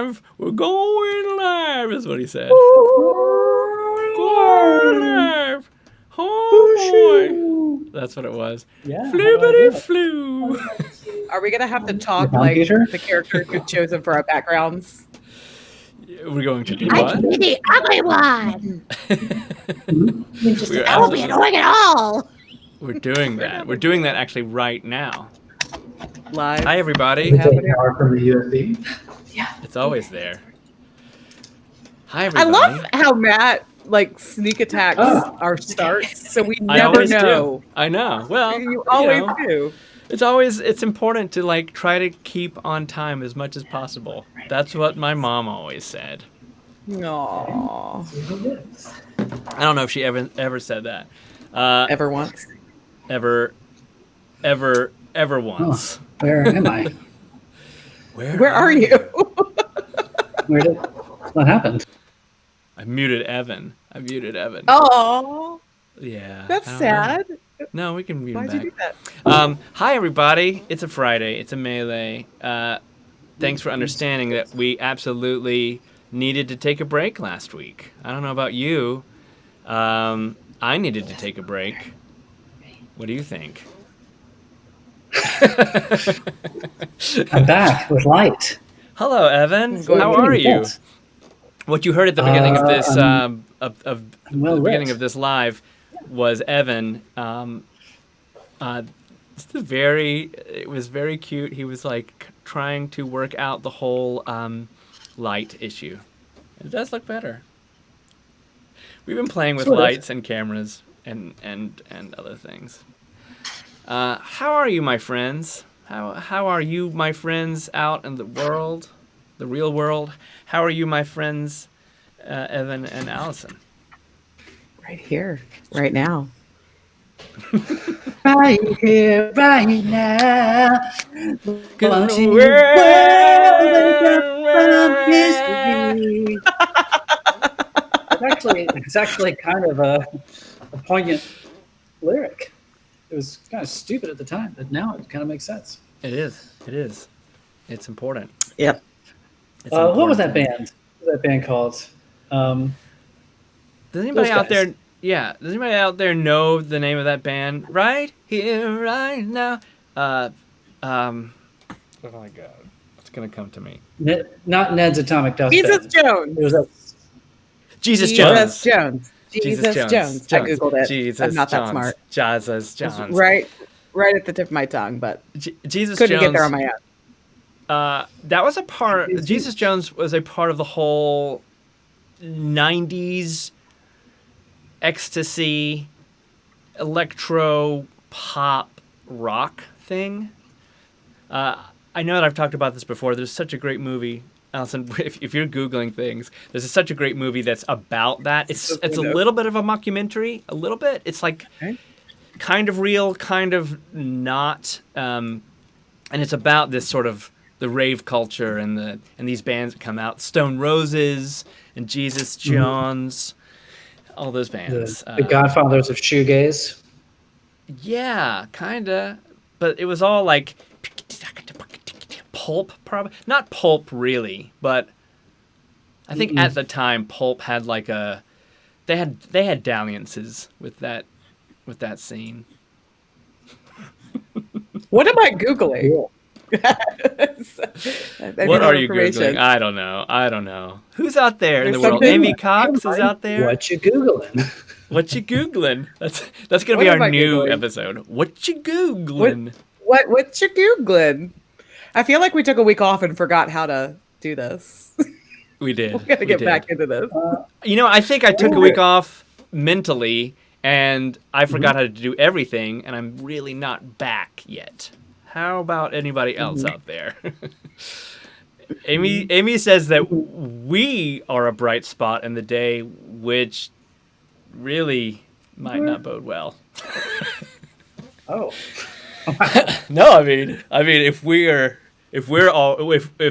live. We're going live, is what he said. Going live. Oh, boy. That's what it was. Yeah. Floobity flu. Are we going to have to talk like the characters we've chosen for our backgrounds? We're going to do I what? can be the ugly one. I won't be annoying at all. We're doing that. We're doing that actually right now. Live. Hi, everybody. Power from the USB. Yeah. It's always there. Hi, everybody. I love how Matt like sneak attacks our starts, so we never know. I know. Well, you always do. It's important to like try to keep on time as much as possible. That's what my mom always said. Aww. I don't know if she ever said that. Ever once? Ever once. Oh, where am I? Where are you? What happened? I muted Evan. Oh. Yeah. That's sad. No, we can mute him Why'd back. you do that? Hi, everybody. It's a Friday. It's a Melee. Thanks for understanding that we absolutely needed to take a break last week. I don't know about you. I needed to take a break. What do you think? I'm back with light. Hello, Evan. How are you? Yes. What you heard at the beginning of this beginning of this live was Evan. It was very cute. He was like trying to work out the whole light issue. It does look better. We've been playing with lights and cameras and other things. How are you, my friends? How are you, my friends, out in the world, the real world? How are you, my friends, Evan and Allison? Right here, right now. Right here, right now. It's actually kind of a poignant lyric. It was kind of stupid at the time, but now it kind of makes sense. It is. It's important. Yep. What was that band? What was that band called? Does anybody out there? Yeah. Does anybody out there know the name of that band? Right here, right now. Oh my God, it's gonna come to me. Not Ned's Atomic Dust. Jesus Jones. It was that. Jesus Jones. Jesus Jones. I googled it. Jesus I'm not that Jones. smart. Jesus Jones. Right at the tip of my tongue, but Jesus couldn't Jones. get there on my own. That was a part. Jesus Jones was a part of the whole '90s ecstasy, electro pop rock thing. I know that I've talked about this before. There's such a great movie, Allison. If you're Googling things, there's such a great movie that's about that. It's a little bit of a mockumentary. A little bit. It's like kind of real, kind of not. And it's about this sort of the rave culture and these bands that come out, Stone Roses and Jesus Jones, all those bands. The Godfathers of shoegaze. Yeah, kinda, but it was all like pulp, probably not pulp really, but I think at the time pulp had like they had dalliances with that scene. What am I googling? What are you Googling? I don't know. Who's out there in the world? Amy Cox is out there. What you Googling? What you Googling? That's gonna be our new episode. What you Googling? What you Googling? I feel like we took a week off and forgot how to do this. We did. We gotta get back into this. I think I took a week off mentally, and I forgot how to do everything, and I'm really not back yet. How about anybody else out there? Amy says that we are a bright spot in the day, which really might not bode well. Oh. No, I mean, if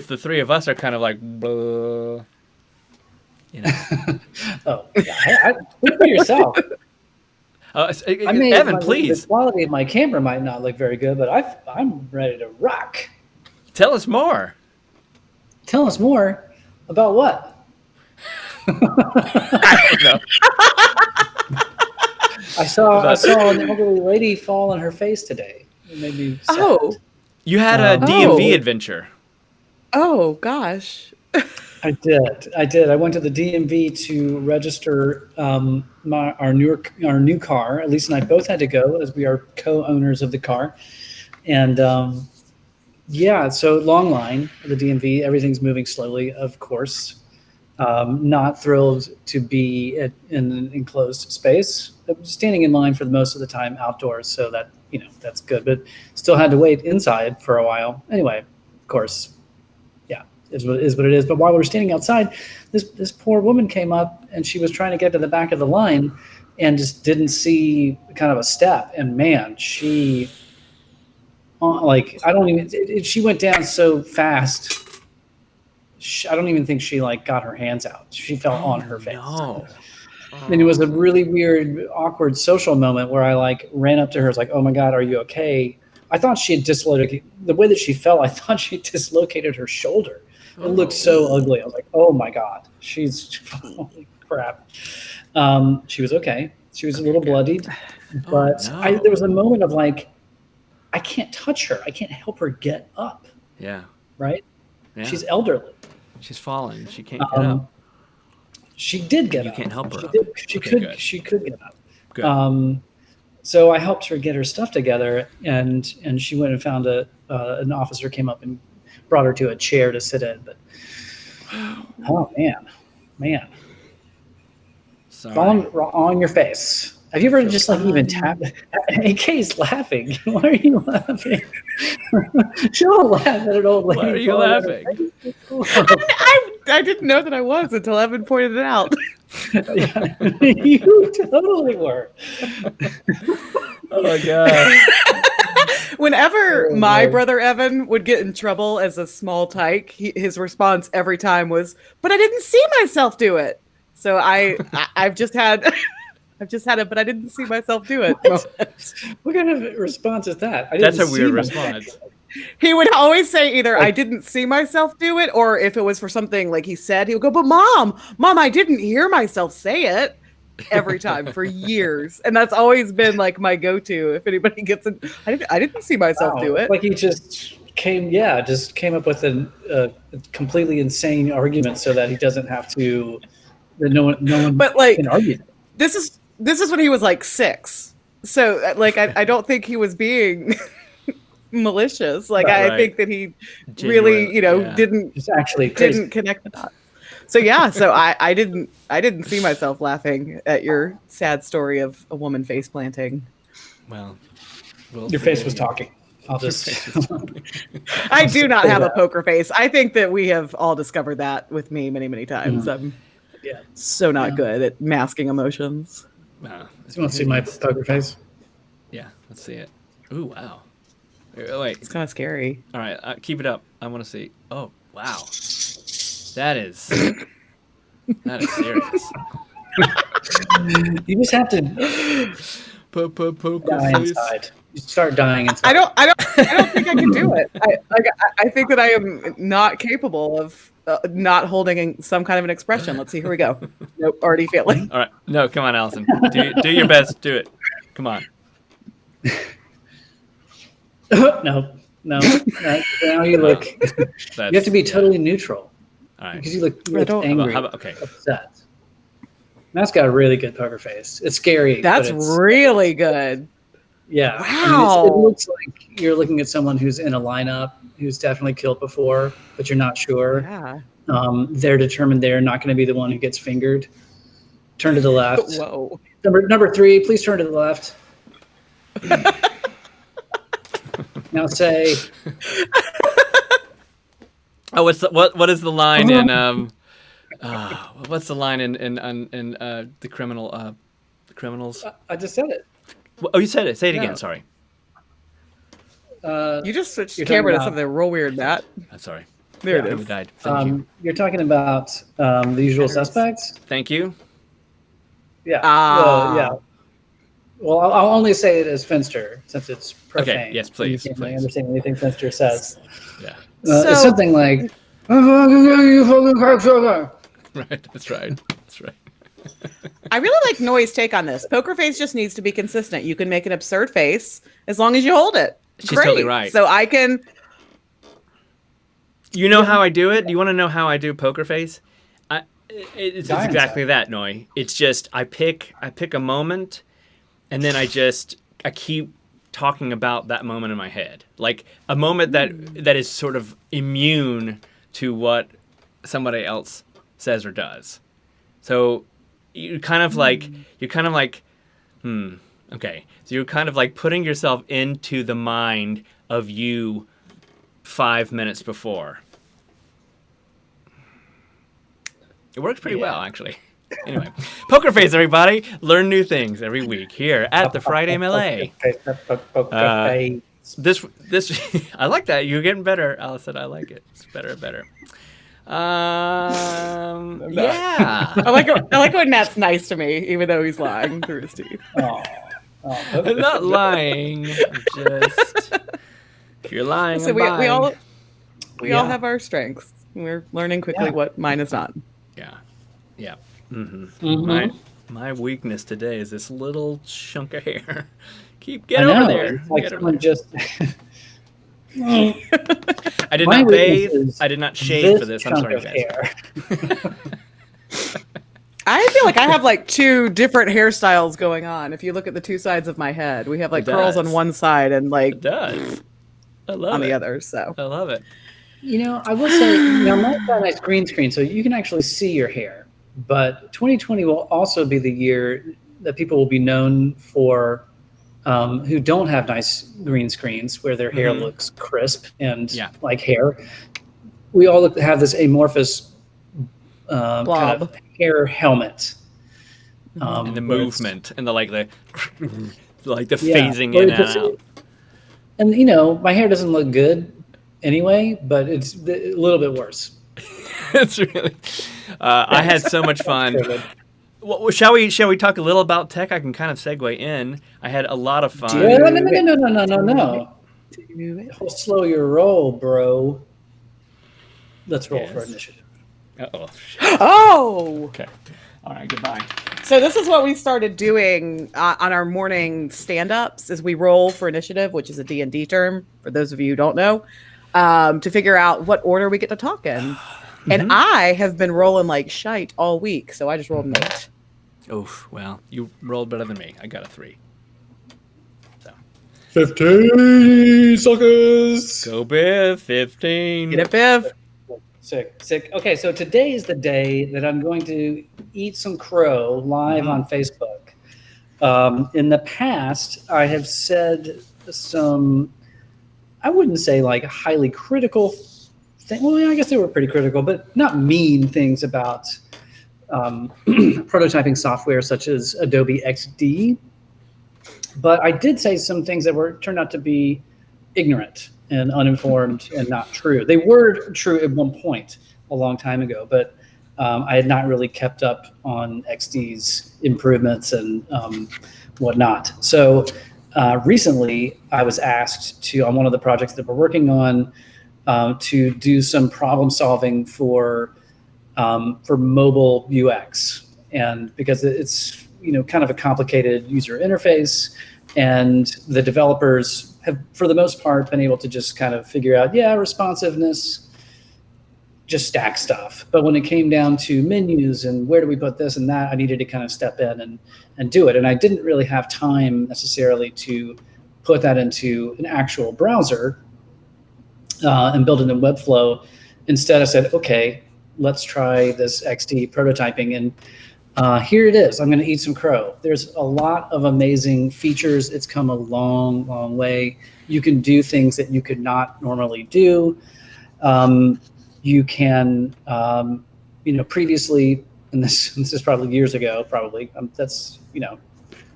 the three of us are kind of like, blah, Oh, yeah. Look for yourself. Evan, please. The quality of my camera might not look very good, but I'm ready to rock. Tell us more. Tell us more. About what? I don't know. I saw an elderly lady fall on her face today. It made me sad. Oh, You had a Oh. DMV adventure. oh gosh. I did. I went to the DMV to register our new car. Elise and I both had to go as we are co-owners of the car, and yeah, so long line at the DMV. Everything's moving slowly, of course. Not thrilled to be in an enclosed space. I'm standing in line for the most of the time outdoors, so that's good. But still had to wait inside for a while. Anyway, of course, yeah, is what it is. But while we were standing outside, this poor woman came up and she was trying to get to the back of the line, and just didn't see kind of a step. And man, she she went down so fast. I don't even think she got her hands out. She fell on her face. No. And it was a really weird, awkward social moment where I ran up to her. I was like, "Oh my God, are you okay?" I thought she had dislocated the way that she fell. I thought she dislocated her shoulder. It looked so ugly. I was like, "Oh my God, she's holy crap." She was okay. She was a little bloodied, but no. there was a moment of I can't touch her. I can't help her get up. Yeah. Right? Yeah. She's elderly. She's fallen. She can't get up. She did get up. You can't help her. She Okay, could. good. She could get up. Good. So I helped her get her stuff together, and she went and found an officer came up and brought her to a chair to sit in. But oh man, Sorry. falling on your face. Have you ever just even tapped? AK's laughing. Why are you laughing? She don't laugh at an old lady. Why are you falling on her laughing? face. I didn't know that I was until Evan pointed it out. Yeah, you totally were. Oh my God. Whenever Oh, my Lord. brother Evan would get in trouble as a small tyke, his response every time was, "But I didn't see myself do it." So I've just had it, but I didn't see myself do it. What kind of response is that? I That's didn't a weird see response. He would always say either I didn't see myself do it, or if it was for something like he said, he would go, "But mom, I didn't hear myself say it." Every time for years, and that's always been my go-to. If anybody gets it, I didn't see myself do it. He just came up with a completely insane argument so that he doesn't have to. That no one But can argue. this is when he was 6. So I don't think he was being malicious. I Right. think that he Genuine, really, yeah. It's actually crazy. didn't connect the dots. So yeah, so I didn't see myself laughing at your sad story of a woman face planting. Well, Your face was talking. I'll just. I do not say have a that. poker face. I think that we have all discovered that with me many, many times. I'm Yeah. so not good at masking emotions. You want to see my poker face? Yeah, let's see it. Ooh, wow. Wait. It's kind of scary. All right, keep it up. I want to see. Oh, wow. That is serious. You just have to Poker die face. inside. You start dying inside. I don't think I can do it. I think that I am not capable of not holding some kind of an expression. Let's see. Here we go. Nope, already failing. All right. No, come on, Allison. Do your best. Do it. Come on. No. Now you look. You have to be totally neutral All right. because you look I don't- angry, How about okay? upset. Matt's got a really good poker face. It's scary. That's but it's, really good. yeah. Wow. It looks like you're looking at someone who's in a lineup who's definitely killed before, but you're not sure. Yeah. They're determined they're not going to be the one who gets fingered. Turn to the left. Whoa. Number 3, please turn to the left. Now say, Oh, what is the line in what's the line in the criminals? I just said it. Oh, you said it. Say it Yeah. again. Sorry. You just switched You're camera to talking about- something real weird, Matt. I'm sorry. There it Camera is. died. Thank you. You're talking about the usual suspects? Thank you. Yeah. Ah. Yeah. Well, I'll only say it as Finster since it's profane. Okay, yes, please, You can't really please. understand anything Finster says. Yeah. So- It's something like, You fucking cocksucker. Right. That's right. That's right. I really like Noi's take on this. Poker face just needs to be consistent. You can make an absurd face as long as you hold it. She's totally right. So I can. You know how I do it? Do you want to know how I do poker face? It's Dying exactly that, Noi. It's just I pick a moment, and then I keep talking about that moment in my head, like a moment that is sort of immune to what somebody else says or does. So you're kind of like, okay. So you're kind of like putting yourself into the mind of you 5 minutes before. It works pretty well, actually. Anyway, poker face, everybody. Learn new things every week here at the Friday Melee. This I like that. You're getting better, Allison. I like it. It's better and better. Yeah. I like when Matt's nice to me, even though he's lying through his teeth. I'm not lying. Just if you're lying, So I'm we lying. we all have our strengths. We're learning quickly what mine is not. Yeah. Mm-hmm. My weakness today is this little chunk of hair. Get over there. It's like Get over someone there. just. I did My not bathe. weakness is I did not shave for this. I'm chunk sorry, of guys. hair. I feel like I have like two different hairstyles going on. If you look at the two sides of my head, we have like It curls does. on one side and like It does. I love on it. the other. So I love it. I will say, mine's got a nice green screen, so you can actually see your hair. But 2020 will also be the year that people will be known for who don't have nice green screens where their hair looks crisp and like hair. We all have this amorphous kind of hair helmet. And the movement and the Yeah, phasing where in it and just- out. And my hair doesn't look good anyway, but it's a little bit worse. It's really. I had so much fun. Well, shall we talk a little about tech? I can kind of segue in. I had a lot of fun. No. Slow your roll, bro. Let's roll for initiative. Uh-oh. Oh! Okay. All right, goodbye. So this is what we started doing on our morning stand-ups is we roll for initiative, which is a D&D term, for those of you who don't know, to figure out what order we get to talk in. And I have been rolling like shite all week, so I just rolled an 8. Oof, well, you rolled better than me. I got a 3. So 15 suckers. go Biff, 15. Get it, Biff? Sick. Okay, so today is the day that I'm going to eat some crow live on Facebook. In the past, I have said some, I wouldn't say like highly critical things. Well, I guess they were pretty critical, but not mean things about prototyping software such as Adobe XD. But I did say some things that turned out to be ignorant and uninformed and not true. They were true at one point a long time ago, but I had not really kept up on XD's improvements and whatnot. So recently I was asked on one of the projects that we're working on, to do some problem solving for mobile UX, and because it's kind of a complicated user interface, and the developers have for the most part been able to just kind of figure out responsiveness, just stack stuff. But when it came down to menus and where do we put this and that, I needed to kind of step in and do it, and I didn't really have time necessarily to put that into an actual browser and build it in Webflow. Instead, I said, okay, let's try this XD prototyping. And here it is. I'm going to eat some crow. There's a lot of amazing features. It's come a long, long way. You can do things that you could not normally do. You can, previously, and this is probably years ago,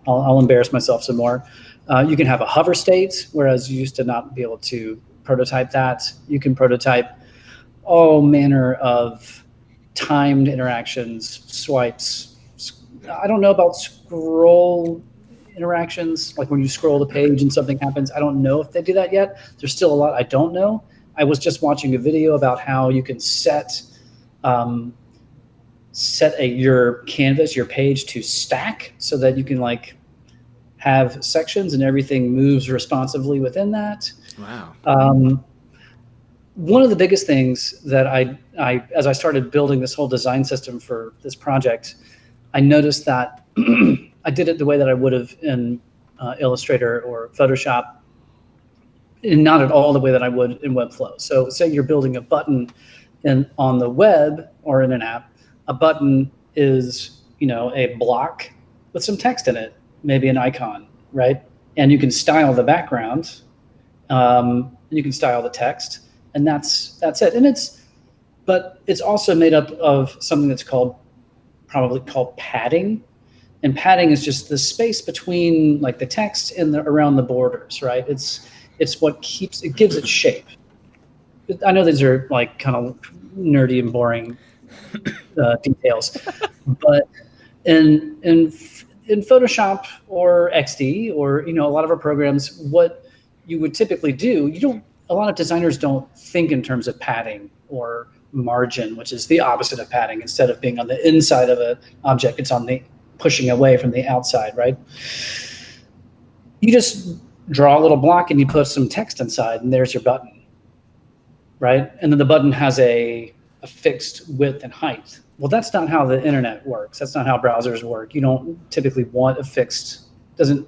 I'll embarrass myself some more. You can have a hover state, whereas you used to not be able to prototype that. You can prototype all manner of timed interactions, swipes. I don't know about scroll interactions, like when you scroll the page and something happens. I don't know if they do that yet. There's still a lot I don't know. I was just watching a video about how you can set your canvas, your page to stack so that you can like have sections and everything moves responsively within that. Wow. One of the biggest things that I as I started building this whole design system for this project, I noticed that I did it the way that I would have in Illustrator or Photoshop, and not at all the way that I would in Webflow. So say you're building a button on the web or in an app, a button is, a block with some text in it, maybe an icon, right? And you can style the background, and you can style the text, and that's it. But it's also made up of something that's probably called padding. And padding is just the space between like the text and around the borders, right? It's what gives it shape. I know these are like kind of nerdy and boring details, but in Photoshop or XD or a lot of our programs, what you would typically do, a lot of designers don't think in terms of padding or margin, which is the opposite of padding. Instead of being on the inside of an object, it's on the pushing away from the outside, right? You just draw a little block and you put some text inside, and there's your button, right? And then the button has a fixed width and height. Well, that's not how the internet works. That's not how browsers work. You don't typically want doesn't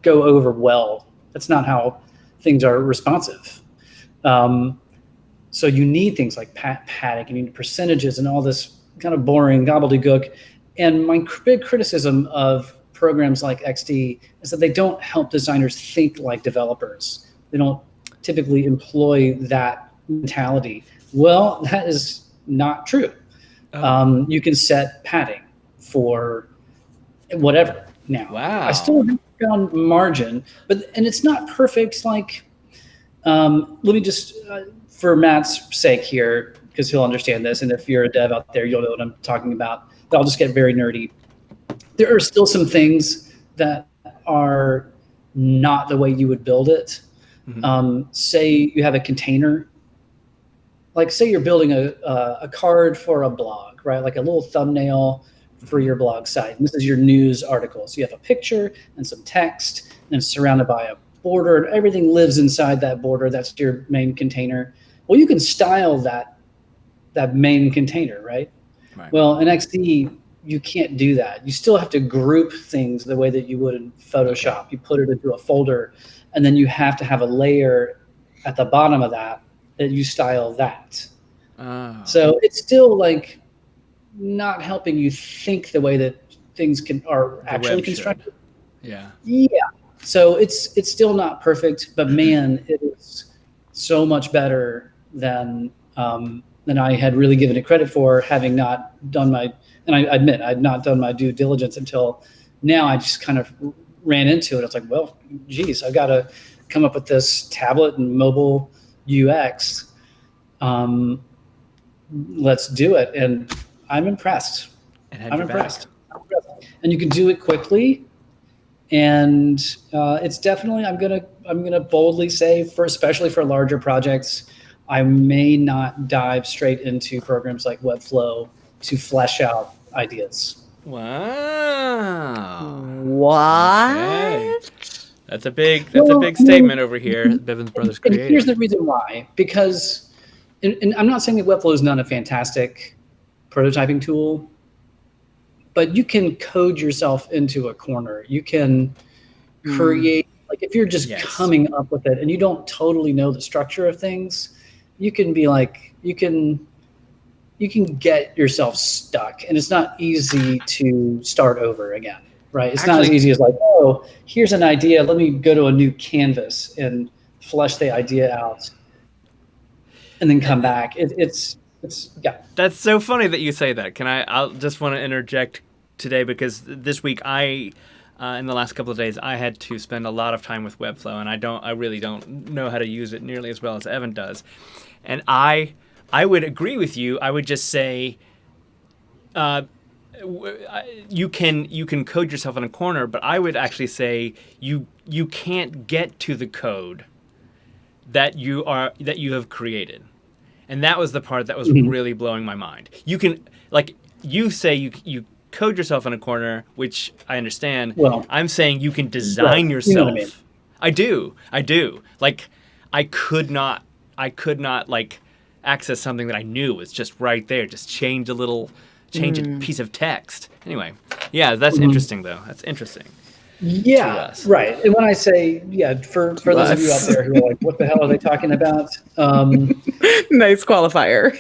go over well. That's not how things are responsive. So you need things like padding, you need percentages and all this kind of boring gobbledygook. And my big criticism of programs like XD is that they don't help designers think like developers. They don't typically employ that mentality. Well, that is not true. Oh. You can set padding for whatever now. Wow. I still haven't found margin, and it's not perfect. Like, let me just, for Matt's sake here, because he'll understand this, and if you're a dev out there, you'll know what I'm talking about. I'll just get very nerdy. There are still some things that are not the way you would build it. Mm-hmm. Say you have a container. Like say you're building a card for a blog, right? Like a little thumbnail for your blog site. And this is your news article. So you have a picture and some text, and it's surrounded by a border, and everything lives inside that border. That's your main container. Well, you can style that main container, right? Well, in XD, you can't do that. You still have to group things the way that you would in Photoshop. Okay. You put it into a folder, and then you have to have a layer at the bottom of that you style that. Oh. So it's still like not helping you think the way that things are actually constructed. Yeah. Yeah. So it's still not perfect, but man, it is so much better than I had really given it credit for, having not done and I admit I'd not done my due diligence until now. I just kind of ran into it. It's like, well, geez, I've got to come up with this tablet and mobile UX. Let's do it. And I'm impressed. I'm impressed. And you can do it quickly. And it's definitely, I'm gonna boldly say, especially for larger projects, I may not dive straight into programs like Webflow to flesh out ideas. Wow. What? Okay. That's a big statement over here. Bivens Brothers Creative. And here's the reason why. Because, and I'm not saying that Webflow is not a fantastic prototyping tool, but you can code yourself into a corner. You can create, like if you're just coming up with it and you don't totally know the structure of things, you can be like, you can get yourself stuck, and it's not easy to start over again. Right. It's not as easy as like, oh, here's an idea. Let me go to a new canvas and flesh the idea out and then come back. It's yeah. That's so funny that you say that. I'll just want to interject today, because this week in the last couple of days, I had to spend a lot of time with Webflow, and I really don't know how to use it nearly as well as Evan does. And I would agree with you. I would just say, you can code yourself in a corner, but I would actually say you can't get to the code that you have created. And that was the part that was really blowing my mind. You can, like, you say you code yourself in a corner, which I understand. Well, I'm saying you can design yourself. You know what I mean. I do. Like, I could not like access something that I knew was just right there. Just change a piece of text. Anyway, yeah, that's interesting though. That's interesting. Yeah, to us. right. And when I say, for those of you out there who are like, what the hell are they talking about? Nice qualifier.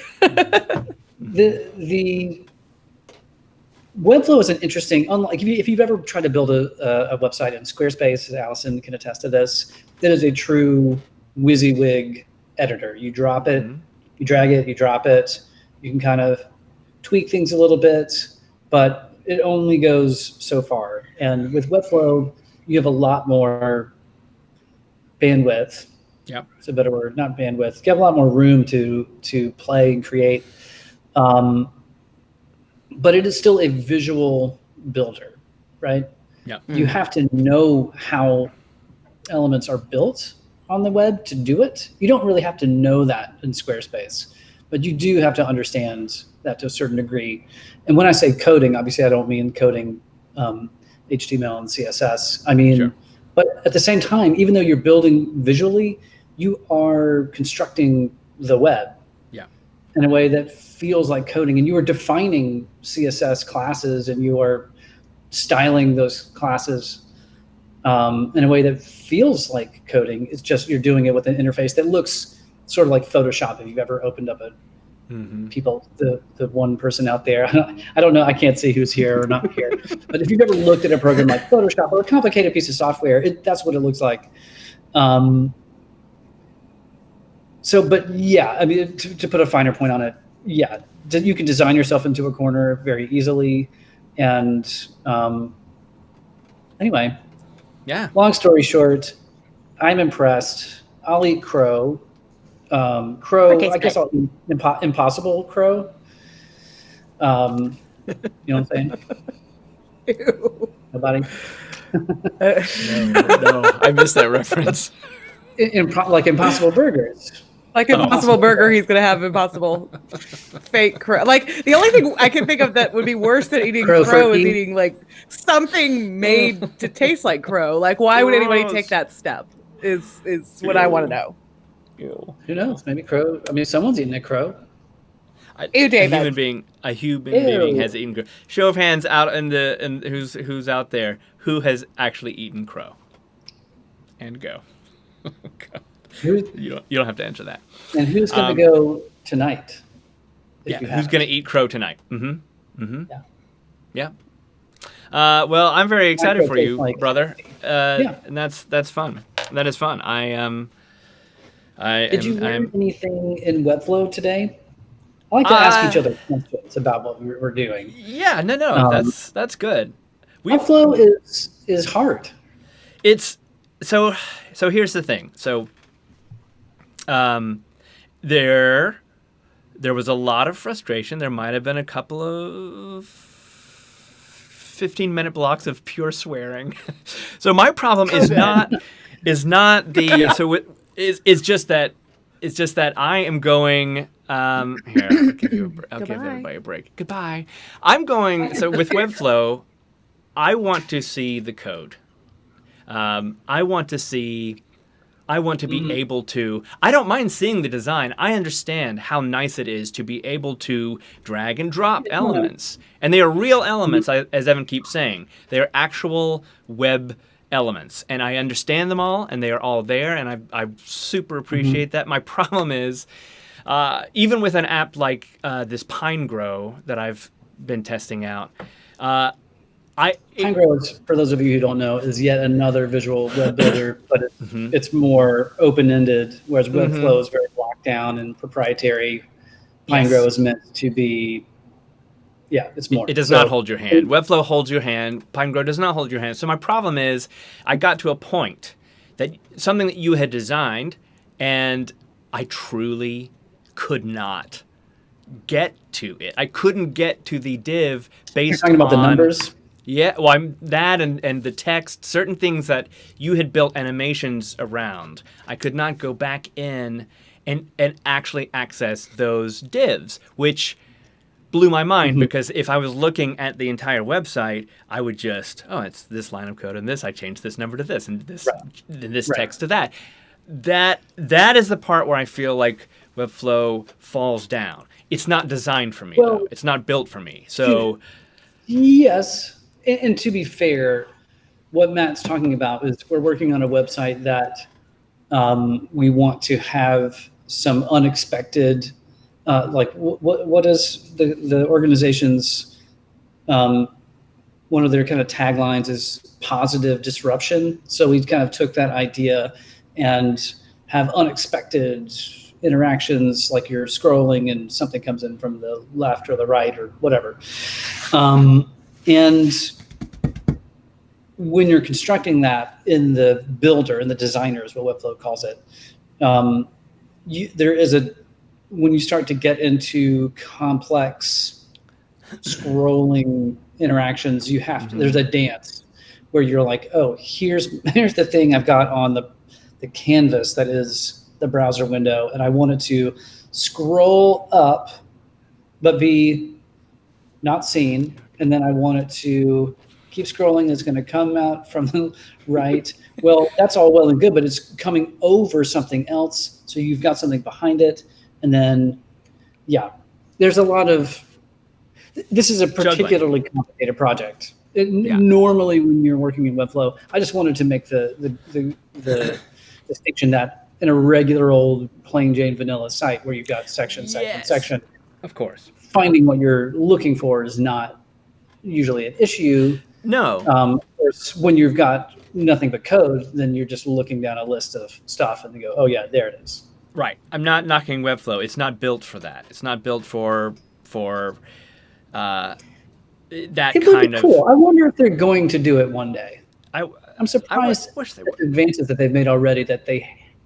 the Webflow is an interesting, unlike if you've ever tried to build a website in Squarespace, Allison can attest to this, that is a true WYSIWYG editor. You drop it, you drag it, you drop it. You can kind of tweak things a little bit, but it only goes so far. And with Webflow, you have a lot more bandwidth. Yep. It's a better word, not bandwidth. You have a lot more room to play and create. But it is still a visual builder, right? Yeah. You have to know how elements are built on the web to do it. You don't really have to know that in Squarespace, but you do have to understand that to a certain degree. And when I say coding, obviously I don't mean coding HTML and CSS. I mean, Sure. But at the same time, even though you're building visually, you are constructing the web in a way that feels like coding, and you are defining CSS classes and you are styling those classes in a way that feels like coding. It's just you're doing it with an interface that looks sort of like Photoshop. If you've ever opened up the one person out there, I don't know, I can't see who's here or not here, but if you've ever looked at a program like Photoshop or a complicated piece of software, that's what it looks like. But yeah, I mean, to put a finer point on it, yeah, you can design yourself into a corner very easily. And anyway, Yeah. long story short, I'm impressed. I'll eat crow. Crow, tastes I guess great. I'll eat impossible crow. You know what I'm saying? Ew. Nobody? No, I missed that reference. Like Impossible Burgers. Like Impossible Burger, he's gonna have Impossible fake crow. Like the only thing I can think of that would be worse than eating crow is Crow-ferky? eating like something made to taste like crow. Like why would anybody Gross. take that step? Is what I want to know. Ew. Who knows? Maybe crow. I mean, someone's eating a crow. Ew, David. A human being has eaten crow. Show of hands out and who's out there who has actually eaten crow. And go. God. You don't have to answer that. And who's going to go tonight? Yeah, who's going to eat crow tonight? Yeah. Well, I'm very excited crow for you, tastes like- brother. Yeah. And that's fun. That is fun. Did you learn anything in Webflow today? I like to ask each other questions about what we're doing. Yeah, no, that's good. Webflow is hard. It's so here's the thing. So there was a lot of frustration. There might have been a couple of 15-minute blocks of pure swearing. So my problem is not the it's just that I am going here. I'll give everybody a break. Goodbye. I'm going with Webflow. I want to see the code. I want to be able to. I don't mind seeing the design. I understand how nice it is to be able to drag and drop elements, and they are real elements. As Evan keeps saying, they are actual web elements, and I understand them all, and they are all there, and I super appreciate that. My problem is, even with an app like this Pinegrow that I've been testing out. Pinegrow, for those of you who don't know, is yet another visual web builder, but it's more open-ended, whereas Webflow is very locked down and proprietary. Pinegrow is meant to be, it's more. It does not hold your hand. Webflow holds your hand. Pinegrow does not hold your hand. So my problem is I got to a point that something that you had designed, and I truly could not get to it. I couldn't get to the div based on... You're talking about the numbers? Yeah, well, I'm that and the text, certain things that you had built animations around. I could not go back in and actually access those divs, which blew my mind because if I was looking at the entire website, I would just, oh, it's this line of code and this. I changed this number to this and this Right. text to that. That is the part where I feel like Webflow falls down. It's not designed for me Well, though. It's not built for me. So Yes, and to be fair, what Matt's talking about is we're working on a website that we want to have some unexpected, like what is the organization's one of their kind of taglines is positive disruption. So we kind of took that idea and have unexpected interactions, like you're scrolling and something comes in from the left or the right or whatever. And when you're constructing that in the builder, in the designer is what Webflow calls it, there is when you start to get into complex scrolling interactions, you have to, there's a dance where you're like, oh, here's the thing I've got on the canvas that is the browser window, and I want it to scroll up but be not seen, and then I want it to keep scrolling. It's going to come out from the right. Well, that's all well and good, but it's coming over something else, so you've got something behind it, and then there's a lot of, this is a particularly complicated project. Normally when you're working in Webflow, I just wanted to make the distinction that in a regular old plain Jane vanilla site where you've got section, of course, finding what you're looking for is not usually an issue. No. When you've got nothing but code, then you're just looking down a list of stuff and you go, oh yeah, there it is. Right. I'm not knocking Webflow. It's not built for that. It's not built for that It would kind be cool. I wonder if they're going to do it one day. I'm surprised I wish they at the would. advances that they've made already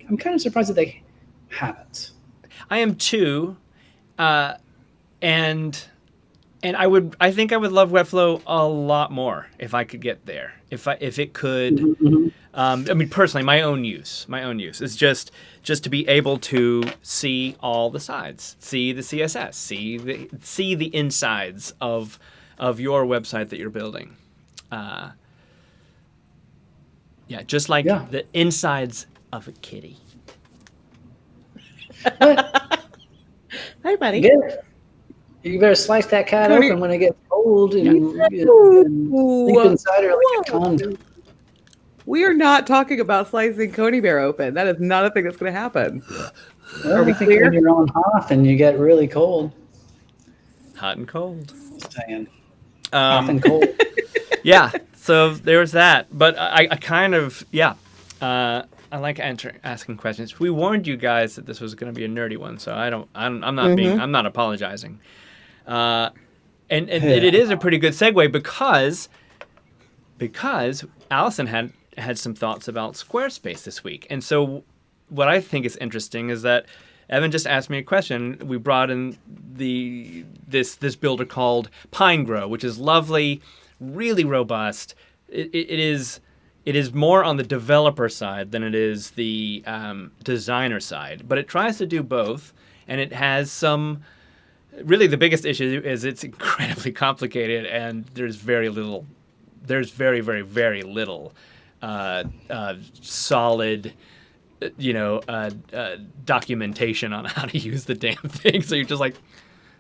I'm kind of surprised that they haven't. I am too, and I think I would love Webflow a lot more if I could get there. If it could, I mean, personally, my own use is just to be able to see all the sides, see the CSS, see the insides of your website that you're building. Just like the insides of a kitty. Hi, buddy. You better slice that cat open when it gets cold and sleep inside her like a condom. We are not talking about slicing Coney Bear open. That is not a thing that's going to happen. Are we clear? When you're on Hoth and you get really cold. Hot and cold. Just saying. Hot and cold. Yeah. So there's that. But I kind of I like asking questions. We warned you guys that this was going to be a nerdy one, so I'm not apologizing. And it is a pretty good segue because Allison had some thoughts about Squarespace this week. And so what I think is interesting is that Evan just asked me a question. We brought in this builder called Pinegrow, which is lovely, really robust. It is more on the developer side than it is the designer side, but it tries to do both, and it has some. Really, the biggest issue is it's incredibly complicated, and there's very, very, very little solid, documentation on how to use the damn thing. So you're just like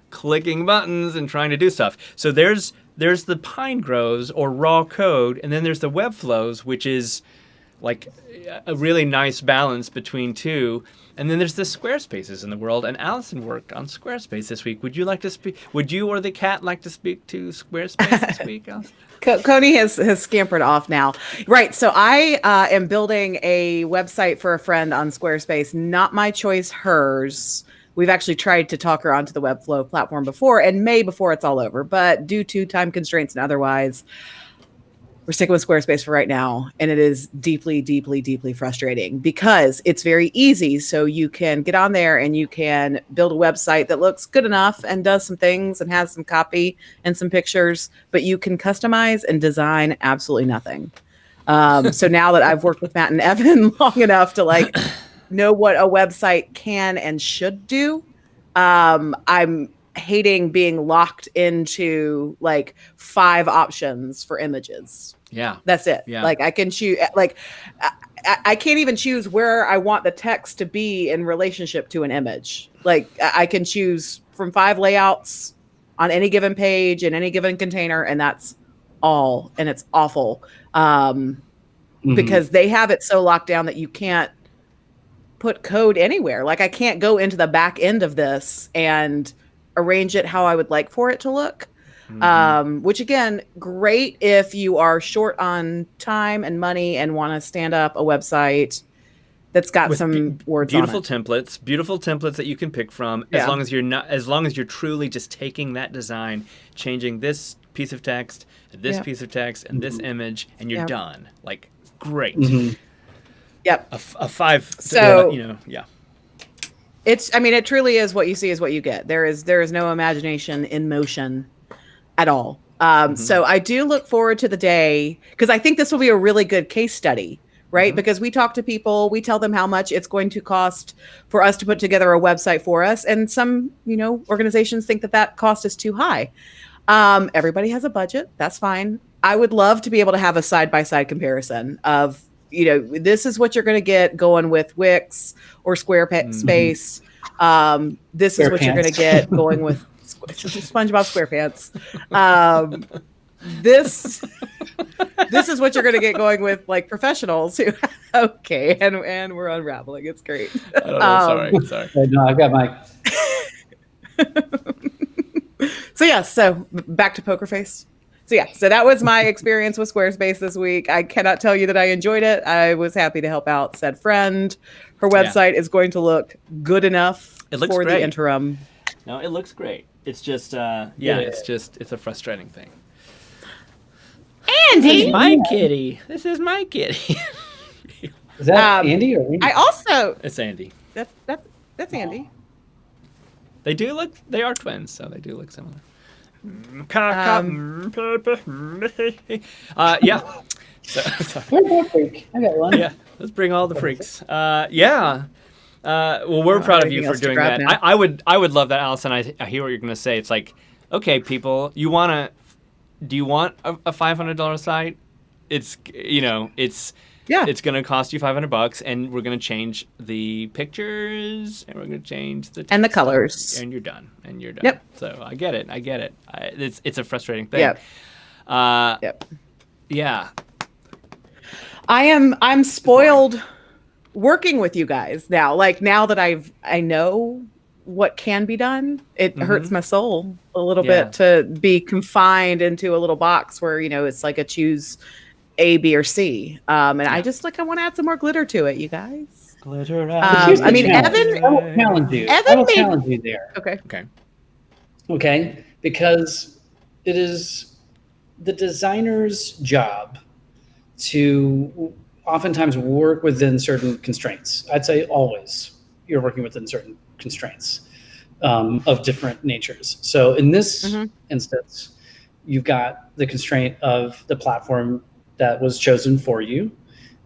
clicking buttons and trying to do stuff. So there's the Pinegrows or raw code, and then there's the Webflows, which is like a really nice balance between two. And then there's the Squarespaces in the world, and Allison worked on Squarespace this week. Would you like to speak? Would you or the cat like to speak to Squarespace this week, Allison? Coney has scampered off now. Right. So I am building a website for a friend on Squarespace. Not my choice, hers. We've actually tried to talk her onto the Webflow platform before, and before it's all over. But due to time constraints and otherwise, we're sticking with Squarespace for right now. And it is deeply, deeply, deeply frustrating because it's very easy. So you can get on there and you can build a website that looks good enough and does some things and has some copy and some pictures, but you can customize and design absolutely nothing. So now that I've worked with Matt and Evan long enough to like know what a website can and should do, I'm hating being locked into like 5 options for images. Yeah. That's it. Yeah. Like I can choose, like I can't even choose where I want the text to be in relationship to an image. Like I can choose from 5 layouts on any given page in any given container, and that's all. And it's awful because they have it so locked down that you can't put code anywhere. Like I can't go into the back end of this and arrange it how I would like for it to look. Which again, great if you are short on time and money and want to stand up a website that's got some words beautiful on it. beautiful templates that you can pick from, as long as you're truly just taking that design, changing this piece of text, this piece of text, and this image, and you're done. Like, great. Yep. A 5. So It's, I mean, it truly is what you see is what you get. There is no imagination in motion at all. So I do look forward to the day, because I think this will be a really good case study, right? Because we talk to people, we tell them how much it's going to cost for us to put together a website for us. And some, organizations think that cost is too high. Everybody has a budget. That's fine. I would love to be able to have a side-by-side comparison of, this is what you're going to get going with Wix or Squarespace. This is what you're going to get going with SpongeBob SquarePants. This is what you're going to get going with like professionals who, okay. And we're unraveling. It's great. I don't know. Sorry. No, I've got my. So back to Poker Face. So that was my experience with Squarespace this week. I cannot tell you that I enjoyed it. I was happy to help out said friend. Her website is going to look good enough for the interim. No, it looks great. It's just, it's a frustrating thing. Andy! This is my kitty. This is my kitty. Is that Andy or Andy? It's Andy. That's Andy. They are twins, so they do look similar. Yeah. Where's that freak? I got one. Yeah. Let's bring all the freaks. Yeah. Well, we're proud of you for doing that. I would love that, Allison. I hear what you're going to say. It's like, okay, people, do you want a $500 site? It's it's going to cost you $500, and we're going to change the pictures, and we're going to change the text and the colors, and you're done. Yep. So I get it. It's a frustrating thing. Yep. Yeah. I'm spoiled working with you guys now. Like now that I know what can be done, it hurts my soul a little bit to be confined into a little box where it's like a choose A, B, or C. And I just I want to add some more glitter to it, you guys. Glitter. I mean, Evan. I will challenge you. Challenge you there. Okay. Because it is the designer's job to oftentimes work within certain constraints. I'd say always you're working within certain constraints of different natures. So in this instance, you've got the constraint of the platform that was chosen for you.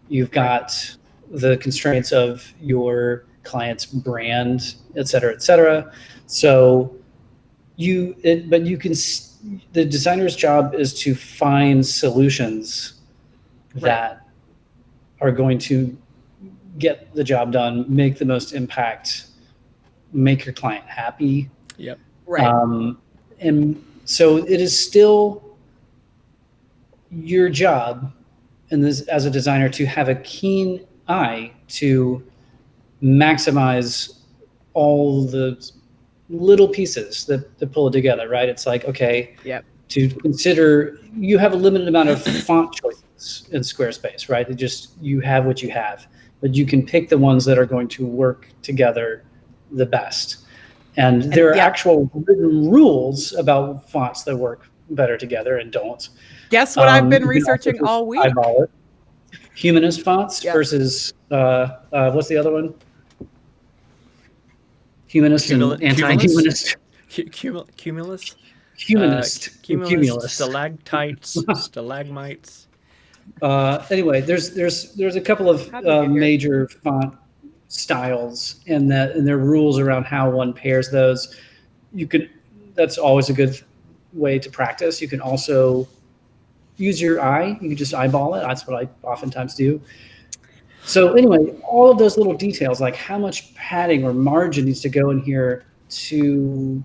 You've got the constraints of your client's brand, et cetera, et cetera. So the designer's job is to find solutions that are going to get the job done, make the most impact, make your client happy. Yep. Right. And so it is still your job as a designer to have a keen eye to maximize all the little pieces that pull it together, right? It's like, okay, to consider, you have a limited amount of font choices in Squarespace, right? You have what you have, but you can pick the ones that are going to work together the best. And there are actual written rules about fonts that work better together and don't. Guess what I've been You can also researching just all week? eyeball it. Humanist fonts Yep. versus what's the other one? Humanist and anti-humanist. Cumulus? Humanist. Cumulus, stalactites, stalagmites. Anyway, there's a couple of How did we get here? major font styles, and there are rules around how one pairs those. That's always a good way to practice. You can also use your eye. You can just eyeball it. That's what I oftentimes do. So anyway, all of those little details, like how much padding or margin needs to go in here to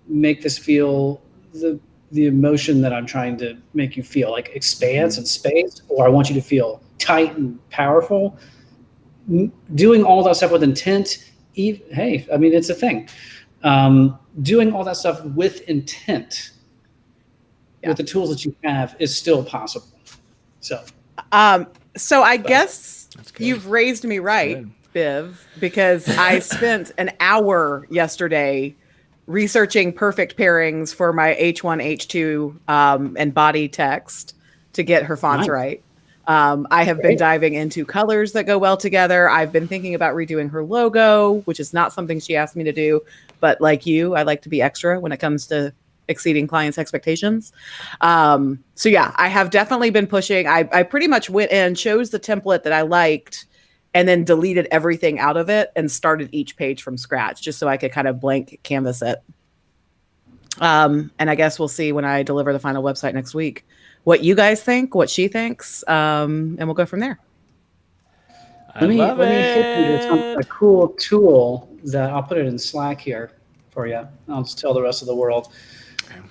make this feel the emotion that I'm trying to make you feel, like expanse and space, or I want you to feel tight and powerful. Doing all that stuff with intent, hey, I mean, it's a thing. Doing all that stuff with intent, with the tools that you have, is still possible. So I guess you've raised me right, Biv, because I spent an hour yesterday researching perfect pairings for my H1, H2 and body text to get her fonts right. I have been diving into colors that go well together. I've been thinking about redoing her logo, which is not something she asked me to do. But like you, I like to be extra when it comes to exceeding clients' expectations. So yeah, I have definitely been pushing. I pretty much went in, chose the template that I liked, and then deleted everything out of it and started each page from scratch just so I could kind of blank canvas it. And I guess we'll see when I deliver the final website next week what you guys think, what she thinks, and we'll go from there. Let me hit you with a cool tool that I'll put it in Slack here for you. I'll just tell the rest of the world.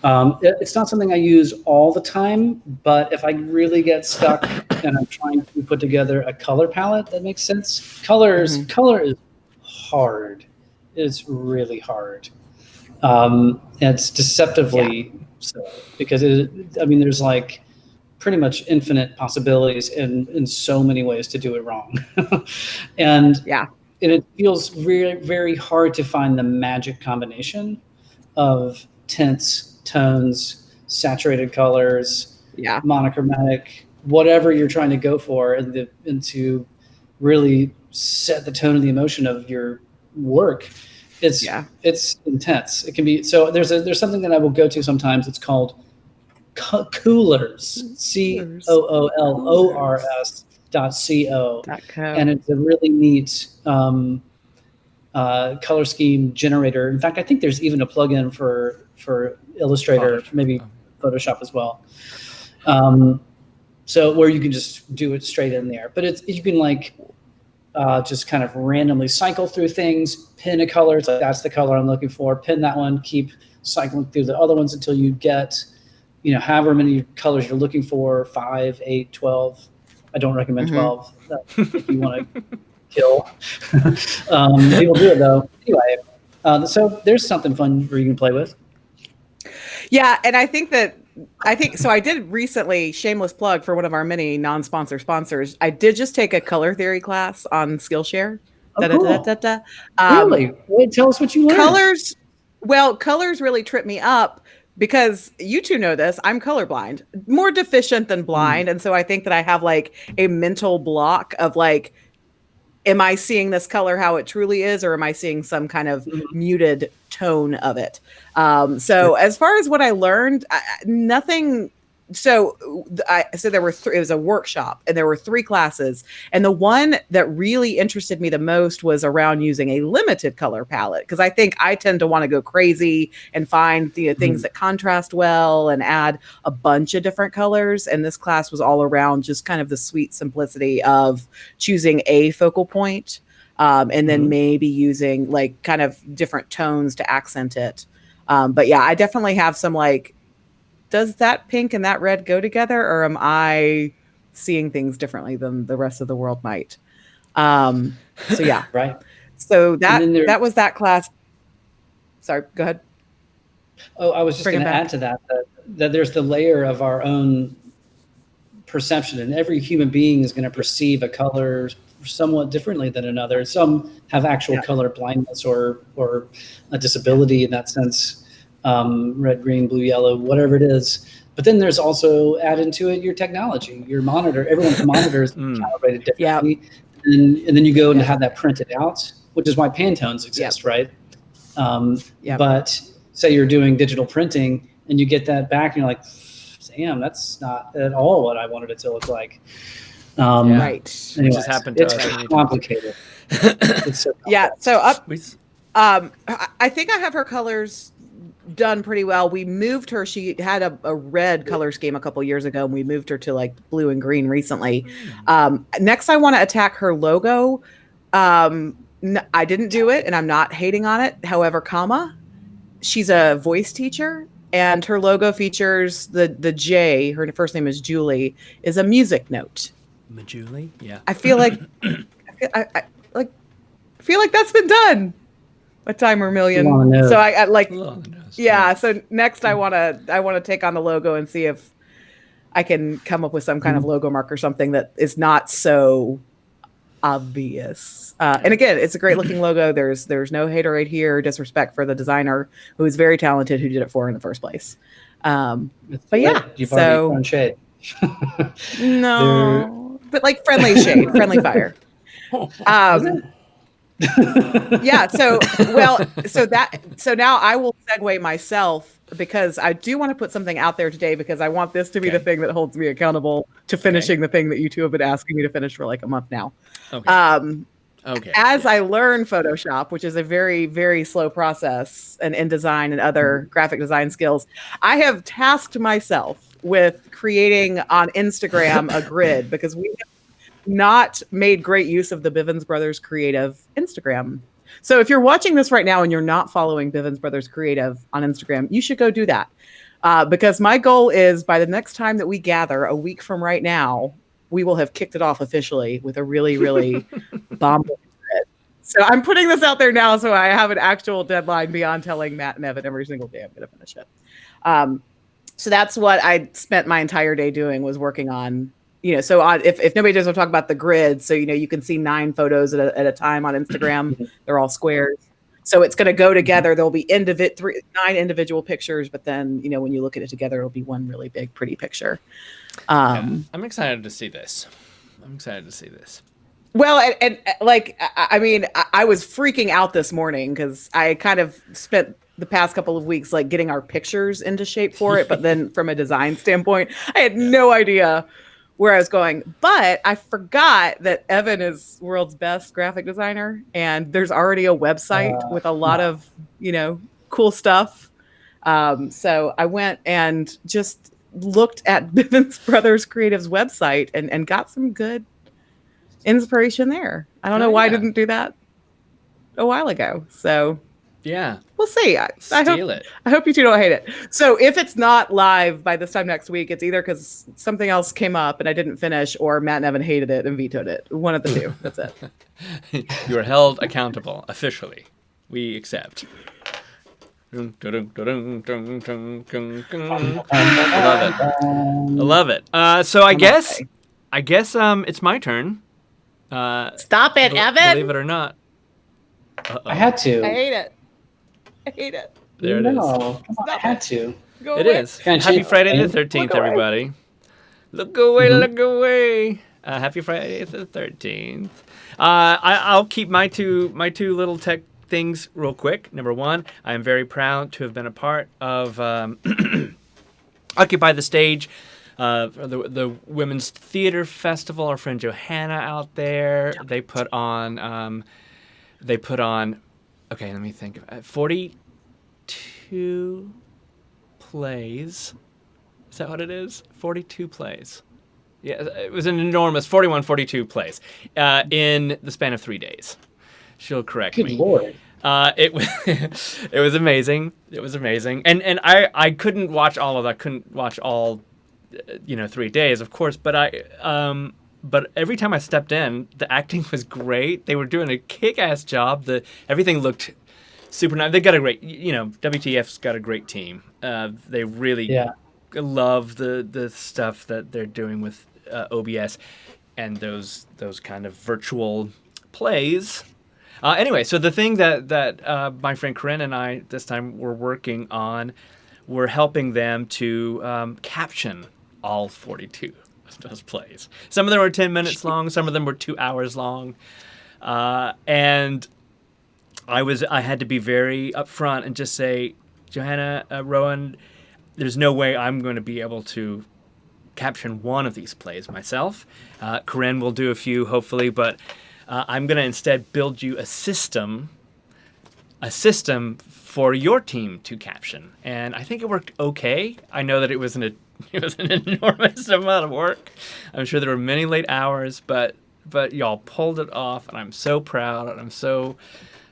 It's not something I use all the time, but if I really get stuck and I'm trying to put together a color palette that makes sense, color is hard. It's really hard. It's deceptively so, because there's like pretty much infinite possibilities in so many ways to do it wrong. And it feels very, very hard to find the magic combination of tints, tones, saturated colors, monochromatic, whatever you're trying to go for, and to really set the tone and the emotion of your work. It's intense. It can be. So there's something that I will go to sometimes. It's called Coolors, COOLORS.co, and it's a really neat color scheme generator. In fact, I think there's even a plugin for Illustrator, maybe Photoshop as well. So where you can just do it straight in there, but you can like just kind of randomly cycle through things, pin a color. It's like, that's the color I'm looking for. Pin that one. Keep cycling through the other ones until you get, however many colors you're looking for, 5, 8, 12. I don't recommend 12 if you want to kill. People do it though. Anyway, so there's something fun where you can play with. Yeah, and I think so. I did recently, shameless plug for one of our many non-sponsor sponsors. I did just take a color theory class on Skillshare. Really? Wait, tell us what you learned. Colors really trip me up because you two know this. I'm colorblind, more deficient than blind, and so I think that I have like a mental block of like, am I seeing this color how it truly is, or am I seeing some kind of muted tone of it? So as far as what I learned, nothing. So there were it was a workshop and there were 3 classes. And the one that really interested me the most was around using a limited color palette. Cause I think I tend to want to go crazy and find things that contrast well and add a bunch of different colors. And this class was all around just kind of the sweet simplicity of choosing a focal point. And then maybe using like kind of different tones to accent it. But yeah, I definitely have some like, does that pink and that red go together, or am I seeing things differently than the rest of the world might? So yeah. Right. So that was that class. Sorry, go ahead. Oh, I was just going to add to that there's the layer of our own perception, and every human being is going to perceive a color somewhat differently than another. Some have actual color blindness or a disability in that sense. red, green, blue, yellow, whatever it is. But then there's also add into it your technology, your monitor. Everyone's monitor is calibrated Yep. differently. And then you go and have that printed out, which is why Pantones exist, right? Yep. But say you're doing digital printing and you get that back and you're like, damn, that's not at all what I wanted it to look like. Right. Anyways, Which has happened to it's us many times. complicated. It's so Yeah. complex. So I think I have her colors done pretty well. We moved her. She had a red color scheme a couple years ago, and we moved her to like blue and green recently. Next, I want to attack her logo. I didn't do it, and I'm not hating on it. However, she's a voice teacher, and her logo features the J. Her first name is Julie. Is a music note. Julie? Yeah. I feel like I feel like that's been done a time or a million. So I like yeah. So next I want to take on the logo and see if I can come up with some kind of logo mark or something that is not so obvious. And again, it's a great looking logo. There's no haterade here, disrespect for the designer who is very talented who did it for her in the first place. But yeah, you've already thrown shade. No, but like friendly shade, friendly fire. Yeah. So now I will segue myself because I do want to put something out there today because I want this to be the thing that holds me accountable to finishing the thing that you two have been asking me to finish for like a month now. As I learn Photoshop, which is a very, very slow process, and InDesign and other graphic design skills, I have tasked myself with creating on Instagram a grid because we have not made great use of the Bivens Brothers Creative Instagram. So if you're watching this right now and you're not following Bivens Brothers Creative on Instagram, you should go do that. Because my goal is by the next time that we gather a week from right now, we will have kicked it off officially with a really, really bomb. So I'm putting this out there now so I have an actual deadline beyond telling Matt and Evan every single day I'm going to finish it. So that's what I spent my entire day doing, was working on, so if nobody does want to talk about the grid, so, you can see 9 photos at a time on Instagram. They're all squares. So it's going to go together. There'll be 9 individual pictures, but then, when you look at it together, it'll be one really big, pretty picture. I'm excited to see this. Well, and I mean, I was freaking out this morning because I kind of spent the past couple of weeks like getting our pictures into shape for it. But then from a design standpoint, I had no idea where I was going. But I forgot that Evan is world's best graphic designer. And there's already a website with a lot of, cool stuff. So I went and just looked at Bivens Brothers Creative's website and got some good inspiration there. I don't know why I didn't do that a while ago. So yeah, we'll see. I hope you two don't hate it. So if it's not live by this time next week, it's either because something else came up and I didn't finish, or Matt and Evan hated it and vetoed it. One of the two. That's it. You are held accountable officially. We accept. I love it. So I guess it's my turn. Stop it, Evan. Believe it or not. I had to. I hate it. There it is. I had to. It is. Happy Friday the 13th, everybody. Look away. Happy Friday the 13th. I'll keep my two little tech things real quick. Number one, I am very proud to have been a part of Occupy the Stage, the Women's Theater Festival. Our friend Johanna out there, they put on, okay, let me think, 42 plays. Is that what it is? 42 plays. Yeah, it was an enormous 42 plays in the span of 3 days. She'll correct me. Good Lord. It was amazing. And I couldn't watch all of that. Couldn't watch all 3 days, of course, but but every time I stepped in, the acting was great. They were doing a kick-ass job. Everything looked super nice. They got a great, WTF's got a great team. They really love the stuff that they're doing with OBS and those kind of virtual plays. Anyway, so the thing that my friend Corinne and I this time were working on, we're helping them to caption all 42 of those plays. Some of them were 10 minutes long, some of them were 2 hours long, and I had to be very upfront and just say, Johanna, Rowan, there's no way I'm going to be able to caption one of these plays myself. Corinne will do a few, hopefully, but I'm going to instead build you a system for your team to caption. And I think it worked okay. I know that it was an enormous amount of work. I'm sure there were many late hours, but y'all pulled it off, and I'm so proud, and I'm so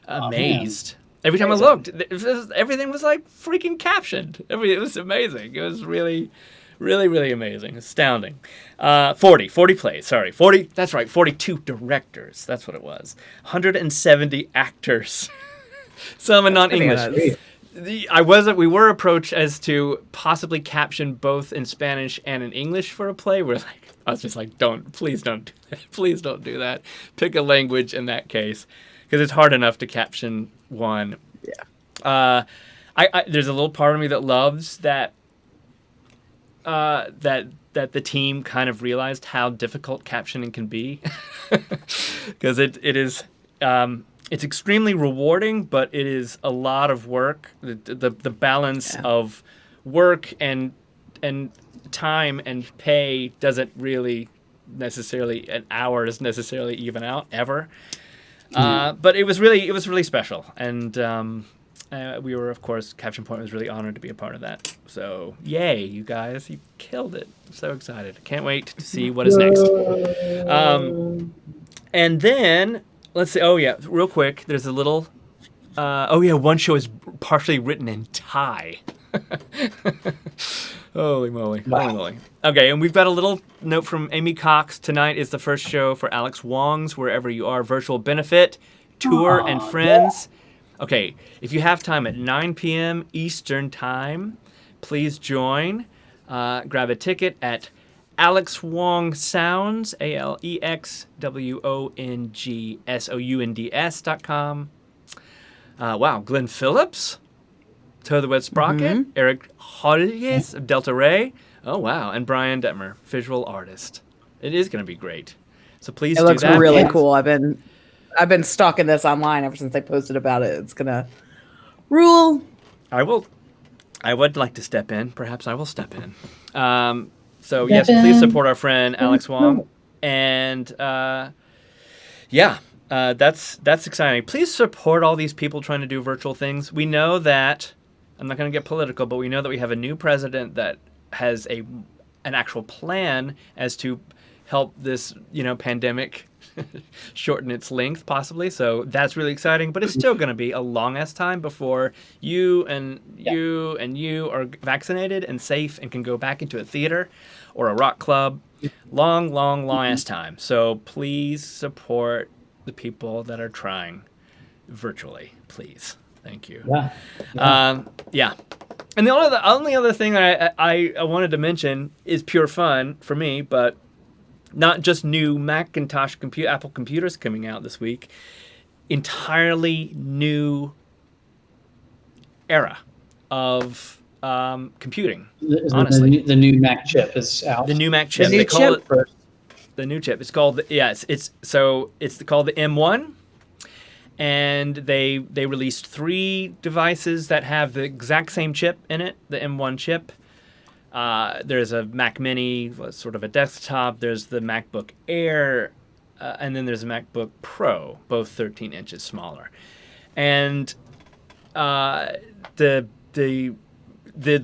amazed. Every time I looked, everything was like freaking captioned. It was amazing. It was really, really, really amazing. Astounding. 40 plays, sorry. 40, that's right, 42 directors. That's what it was. 170 actors. Some are non-English. We were approached as to possibly caption both in Spanish and in English for a play. I was just like, please don't do that. Please don't do that. Pick a language in that case, because it's hard enough to caption one. Yeah. There's a little part of me that loves that the team kind of realized how difficult captioning can be, because it is it's extremely rewarding, but it is a lot of work. The balance of work and time and pay doesn't really necessarily, and hours necessarily even out ever. But it was really special, and we were, of course, Caption Point was really honored to be a part of that. So yay, you guys, you killed it! I'm so excited. Can't wait to see what is next. And then let's see. Oh yeah, real quick. There's a little. One show is partially written in Thai. Holy moly. Wow. Holy moly. Okay, and we've got a little note from Amy Cox. Tonight is the first show for Alex Wong's Wherever You Are virtual benefit, tour, and friends. Okay, if you have time at 9 p.m. Eastern Time, please join. Grab a ticket at Alex Wong Sounds, AlexWongSounds.com. Wow, Glenn Phillips, Toe the Wet Sprocket, Eric Holjes of Delta Ray. Oh, wow. And Brian Detmer, visual artist. It is going to be great. So please do that. It looks really cool. I've been stalking this online ever since they posted about it. It's going to rule. I would like to step in. Perhaps I will step in. So, yes, please support our friend Alex Wong. And, that's exciting. Please support all these people trying to do virtual things. We know that, I'm not going to get political, but we know that we have a new president that has an actual plan as to help this, pandemic shorten its length, possibly. So that's really exciting. But it's still going to be a long-ass time before you are vaccinated and safe and can go back into a theater or a rock club. Long-ass time. So please support the people that are trying virtually, please. Thank you. Yeah. And the only other thing I wanted to mention is pure fun for me, but not just new Macintosh Apple computers coming out this week. Entirely new era of computing. Honestly, the new Mac chip is out. The new Mac chip. The new chip. The new chip. It's called it's called the M1. And they released 3 devices that have the exact same chip in it, the M1 chip. There's a Mac Mini, sort of a desktop. There's the MacBook Air, and then there's a MacBook Pro, both 13 inches smaller. And the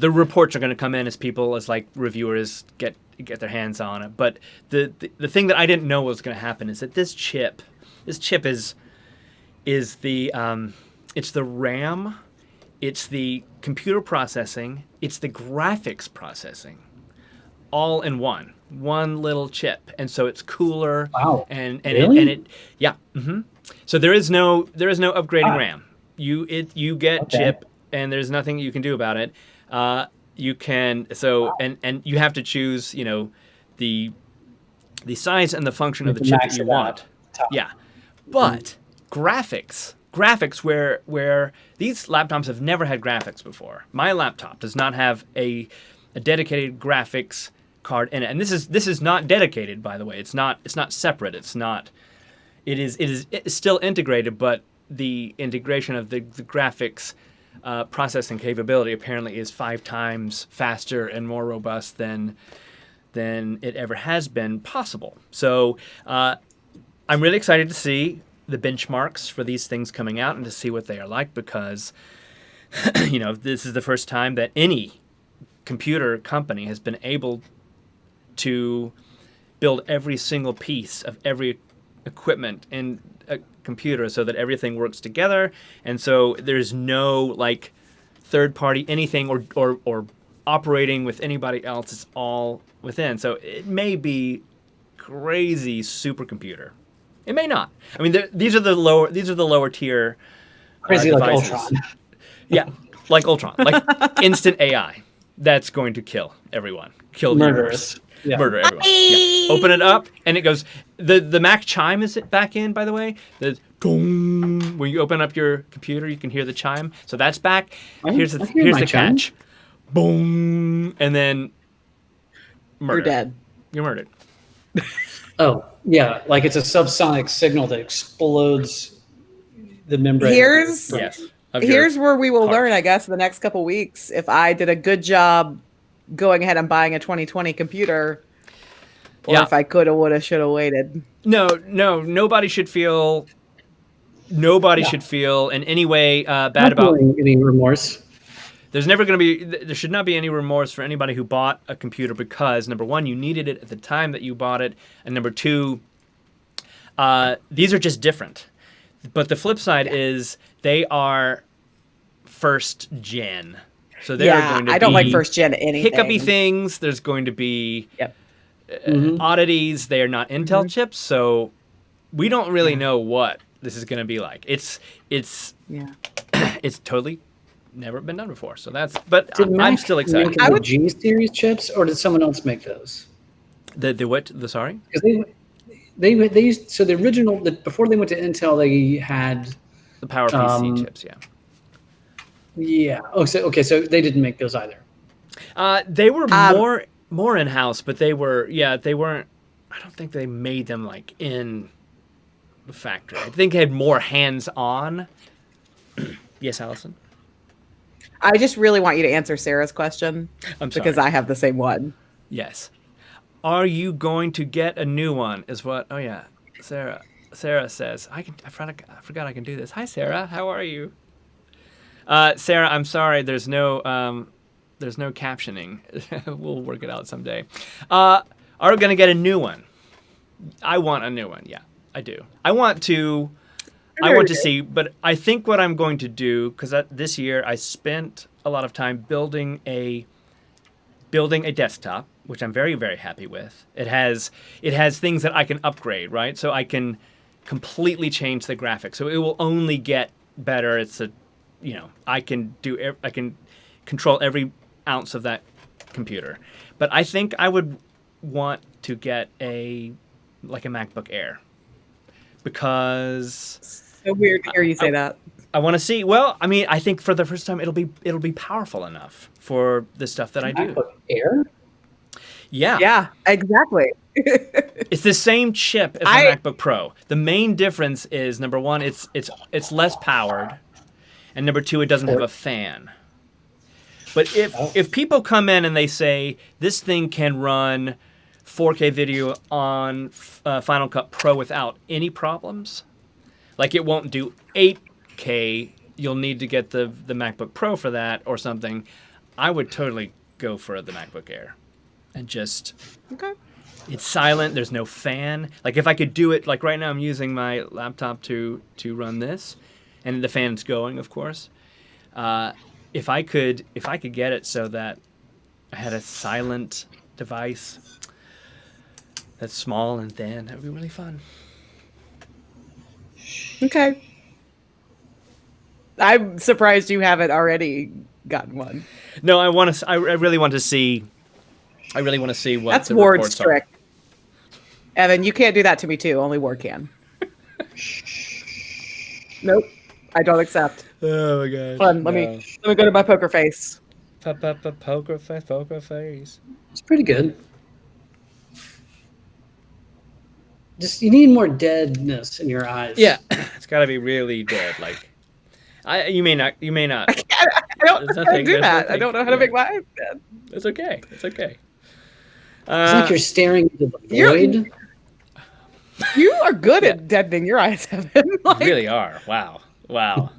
reports are going to come in as reviewers get their hands on it. But the thing that I didn't know was going to happen is that this chip is the it's the RAM, it's the computer processing, it's the graphics processing, all in one little chip, and so it's cooler. Wow! And really? So there is no upgrading RAM. You get chip, and there's nothing you can do about it. You can and you have to choose the size and the function of the chip that you want. Yeah, but graphics where these laptops have never had graphics before. My laptop does not have a dedicated graphics card in it, and this is not dedicated, by the way. It's not separate. It is still integrated, but the integration of the graphics processing capability apparently is 5 times faster and more robust than it ever has been possible. So I'm really excited to see the benchmarks for these things coming out and to see what they are like, because this is the first time that any computer company has been able to build every single piece of every equipment in a computer so that everything works together, and so there's no like third party anything or operating with anybody else. It's all within. So it may be crazy supercomputer. It may not. I mean, these are the lower tier Crazy devices. like Ultron. Yeah, like Ultron, like instant AI that's going to kill everyone, kill the universe. Yeah. Murder everyone. Yeah. Open it up, and it goes. The Mac chime is back in, by the way. The gong, when you open up your computer, you can hear the chime. So that's back. Here's the catch. Boom, and then murder. You're dead. You're murdered. Oh, yeah, like it's a subsonic signal that explodes the membrane. Here's where we will learn, I guess, in the next couple weeks, if I did a good job going ahead and buying a 2020 computer, or if I coulda, woulda, shoulda waited. No, nobody should feel in any way bad about any remorse. There should not be any remorse for anybody who bought a computer, because number one, you needed it at the time that you bought it, and number two, these are just different. But the flip side is they are first gen. So there are going to be I don't like first gen anything. Hiccupy things. There's going to be oddities. They are not Intel chips, so we don't really know what this is going to be like. It's totally never been done before. So I'm still excited. Make the G series chips, or did someone else make those? The what? The sorry? Because they used, so the original, before they went to Intel, they had the PowerPC chips. Yeah. Yeah. Oh, so they didn't make those either. They were more in house, but they weren't. I don't think they made them like in the factory. I think they had more hands on. Yes, Allison. I just really want you to answer Sarah's question. I'm sorry. Because I have the same one. Yes. Are you going to get a new one? Is what? Oh yeah, Sarah. Sarah says I forgot I can do this. Hi Sarah, how are you? Sarah, I'm sorry. There's no captioning. We'll work it out someday. Are we gonna get a new one? I want a new one. Yeah, I do. I want to see, but I think what I'm going to do, because this year I spent a lot of time building a desktop, which I'm very, very happy with. It has things that I can upgrade, right? So I can completely change the graphics. So it will only get better. I can control every ounce of that computer. But I think I would want to get a MacBook Air, because so weird to hear you say that. I want to see. Well, I mean, I think for the first time it'll be powerful enough for the stuff that I do. MacBook Air? Yeah. Yeah, exactly. It's the same chip as the MacBook Pro. The main difference is, number one, it's less powered, and number two, it doesn't have a fan. But if people come in and they say this thing can run 4K video on Final Cut Pro without any problems, like it won't do 8K, you'll need to get the MacBook Pro for that or something, I would totally go for the MacBook Air. And just, it's silent, there's no fan. Like if I could do it, like right now I'm using my laptop to run this, and the fan's going, of course. If I could get it so that I had a silent device that's small and thin, that would be really fun. Okay. I'm surprised you haven't already gotten one. No, I really want to see. I really want to see what that's the Ward's reports trick. Are. Evan, you can't do that to me too. Only Ward can. Nope. I don't accept. Oh my gosh. Hold on, let me go to my poker face. Poker face. It's pretty good. Just you need more deadness in your eyes. Yeah, it's got to be really dead. Like, you may not. I don't There's know how to nothing- do there's that. I nothing- don't know how to yeah. make my eyes dead. It's okay. It's okay. It's like you're staring into the void. You are good at deadening your eyes, Evan. Like, You really are. Wow.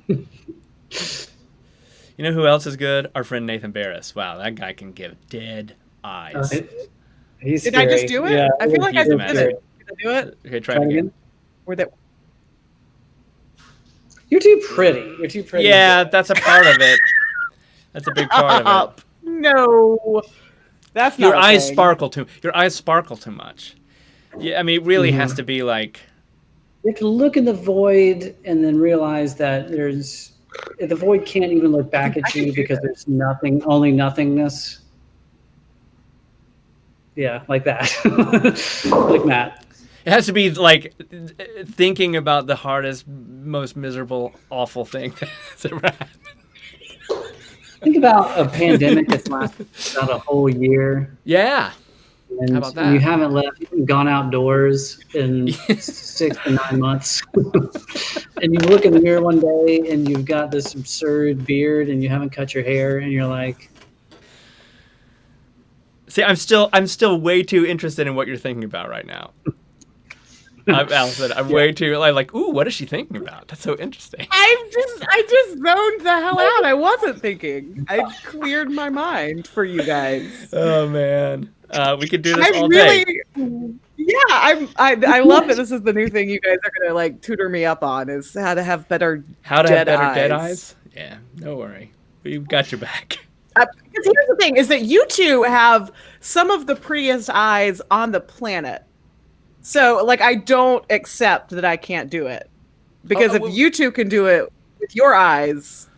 You know who else is good? Our friend Nathan Barris. Wow, that guy can give dead eyes. He's Did scary. I just do it? Yeah, I feel like I he's just did amazing. it. Did I do it? Okay, try it again. Were that? You're too pretty. You're too pretty. Yeah, that's a part of it. That's a big part of it. No, that's not Your a eyes thing. sparkle too much. Yeah, I mean, it really has to be like. You have to look in the void and then realize that the void can't even look back at you because there's nothing, only nothingness. Yeah, like that. Like Matt. It has to be like thinking about the hardest, most miserable, awful thing that's ever happened. Think about a pandemic that's lasted about a whole year. Yeah. And How about that? you haven't left, you haven't gone outdoors in 6 to 9 months. And you look in the mirror one day and you've got this absurd beard and you haven't cut your hair and you're like, See, I'm still way too interested in what you're thinking about right now. Allison, I'm way too like, ooh, what is she thinking about? That's so interesting. I just zoned the hell out. I wasn't thinking. I cleared my mind for you guys. Oh man, we could do this I all really, day. yeah. I love that this is the new thing you guys are gonna like tutor me up on is how to have better Dead eyes? Yeah, no worry, we've got your back. Because here's the thing: is that you two have some of the prettiest eyes on the planet. So, like, I don't accept that I can't do it. Because if you two can do it with your eyes,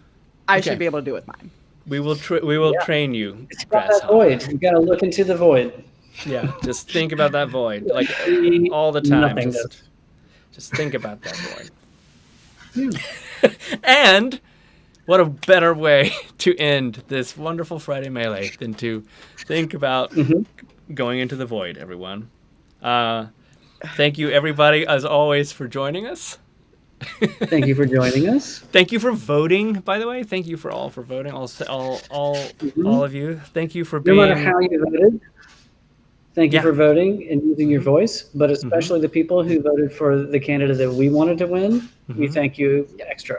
I should be able to do it with mine. We will train you. it's about that void. You got to look into the void. Yeah, just think about that void, like all the time. Just think about that void. And what a better way to end this wonderful Friday Melee than to think about going into the void, everyone. Thank you, everybody, as always, for joining us. Thank you for joining us. Thank you for voting, by the way. Thank you for voting, all of you. Thank you for being. No matter how you voted, thank you for voting and using your voice, but especially the people who voted for the candidate that we wanted to win. We thank you extra.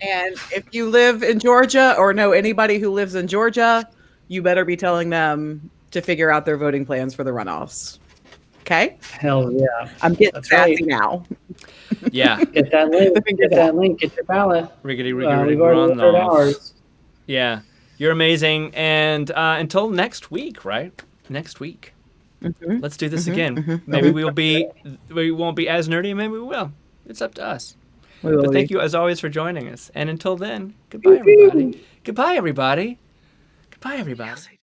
And if you live in Georgia or know anybody who lives in Georgia, you better be telling them to figure out their voting plans for the runoffs. Okay? Hell yeah. I'm getting That's sassy right. now. Yeah. Get that link. Get that link. Get your ballot. Riggedy, We've riggedy, already run ordered off. ours. Yeah. You're amazing. And until next week, right? Next week. Let's do this again. Maybe we won't be as nerdy. Maybe we will. It's up to us. But thank you, as always, for joining us. And until then, goodbye, everybody. Goodbye, everybody. Goodbye, everybody.